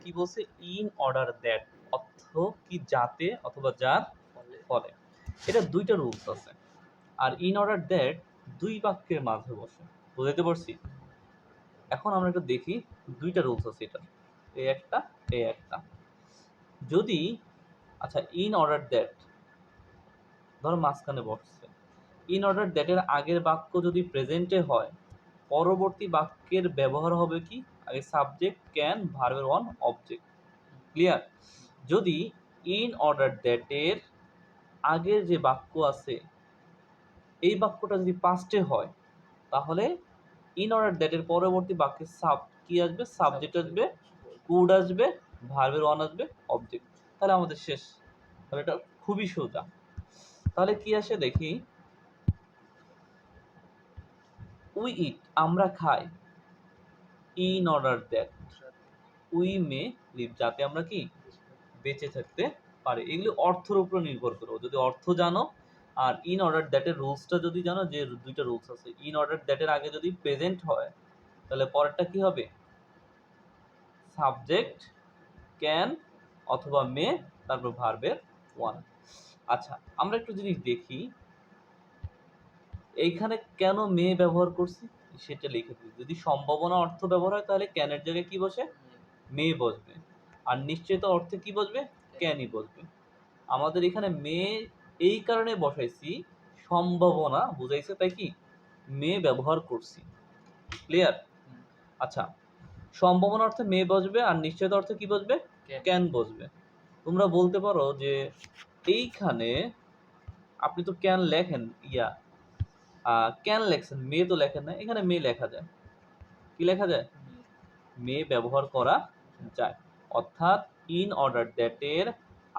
কি বলছে, in order that, অর্থ কি যাতে অথবা যার ফলে। এটা দুইটা রুলস আছে। আর ইন অর্ডার দ্যাট দুই বাক্যের মাঝে বসে, বুঝাইতে পারছি? এখন আমরা একটু দেখি, দুইটা রুলস আছে এটা, এই একটা এই একটা। যদি আচ্ছা ইন অর্ডার দ্যাট ধরো মাঝখানে বসছে, ইন অর্ডার দ্যাটের আগের বাক্য যদি প্রেজেন্টে হয়, পরবর্তী বাক্যের ব্যবহার হবে কি, আগে সাবজেক্ট, ক্যান, ভার্বের ওয়ান, অবজেক্ট। ক্লিয়ার? যদি ইন অর্ডার দ্যাটের আগের যে বাক্য আছে এই বাক্যটা যদি পাস্টে হয়, তাহলে ইন অর্ডার দ্যাটের পরবর্তী বাক্যের কি আসবে, সাবজেক্ট আসবে, কুড আসবে, ভার্বের ওয়ান আসবে, অবজেক্ট। তাহলে আমাদের শেষ। তাহলে এটা খুবই সোজা। তাহলে কি আসে দেখি, উই ইট আমরা খাই, in order that we may live যাতে আমরা কি বেঁচে থাকতে পারি। এগুলো অর্থের উপর নির্ভর করো, যদি অর্থ জানো আর ইন অর্ডার দ্যাটের রুলসটা যদি জানো, যে দুইটা রুলস আছে, ইন অর্ডার দ্যাটের আগে যদি প্রেজেন্ট হয় তাহলে পরেরটা কি হবে, সাবজেক্ট, ক্যান অথবা মে, তারপর ভার্বের ওয়ান। আচ্ছা আমরা একটু জিনিস দেখি, এইখানে কেন মে ব্যবহার করছি সেটা লিখে দিই। যদি সম্ভাবনা অর্থ ব্যবহার হয় তাহলে ক্যানের জায়গায় কি বসে, মে বসবে। আর নিশ্চয়তা অর্থে কি বসবে, ক্যানই বসবে। আমাদের এখানে মে এই কারণে বসাইছি, সম্ভাবনা বুঝাইছে তাই কি মে ব্যবহার করছি। ক্লিয়ার? আচ্ছা সম্ভাবনা অর্থে মে বসবে আর নিশ্চয়তা অর্থে কি বসবে, ক্যান বসবে। তোমরা বলতে পারো যে এইখানে আপনি তো ক্যান লেখেন, ক্যান লেখছেন, মে তো লেখেন না। এখানে মে লেখা যায়, কি লেখা যায়, মে ব্যবহার করা যায়। অর্থাৎ ইন অর্ডার দ্যাটের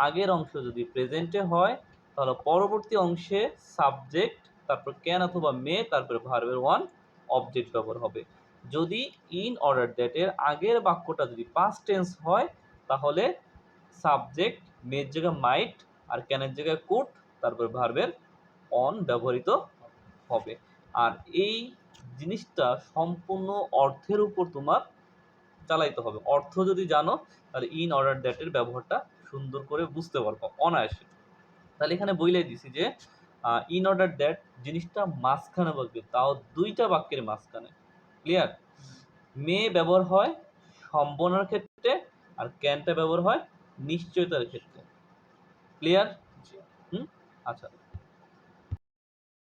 আগের অংশ যদি প্রেজেন্টে হয় তাহলে পরবর্তী অংশে সাবজেক্ট, তারপর ক্যান অথবা মে, তারপর ভার্বের ওয়ান, অবজেক্ট ব্যবহার হবে। যদি ইন অর্ডার দ্যাটের আগের বাক্যটা যদি পাস্ট টেন্স হয় তাহলে সাবজেক্ট, মের জায়গায় মাইট আর ক্যানের জায়গায় কুড, তারপর ভার্বের অন ব্যবহৃত হবে। আর এই জিনিসটা সম্পূর্ণ অর্থের উপর তোমার চালাইতে হবে। অর্থ যদি জানো তাহলে ইন অর্ডার দ্যাটের ব্যবহারটা সুন্দর করে বুঝতে পারবো অনায়াসে। তাহলে এখানে বইলাই দিছি যে ইন অর্ডার দ্যাট জিনিসটা মাঝখানে বসবে, তাও দুইটা বাক্যের মাঝখানে। ক্লিয়ার? মে ব্যবহার হয় সম্ভাবনার ক্ষেত্রে আর ক্যানটা ব্যবহার হয় নিশ্চয়তার ক্ষেত্রে। ক্লিয়ার? হুম, আচ্ছা।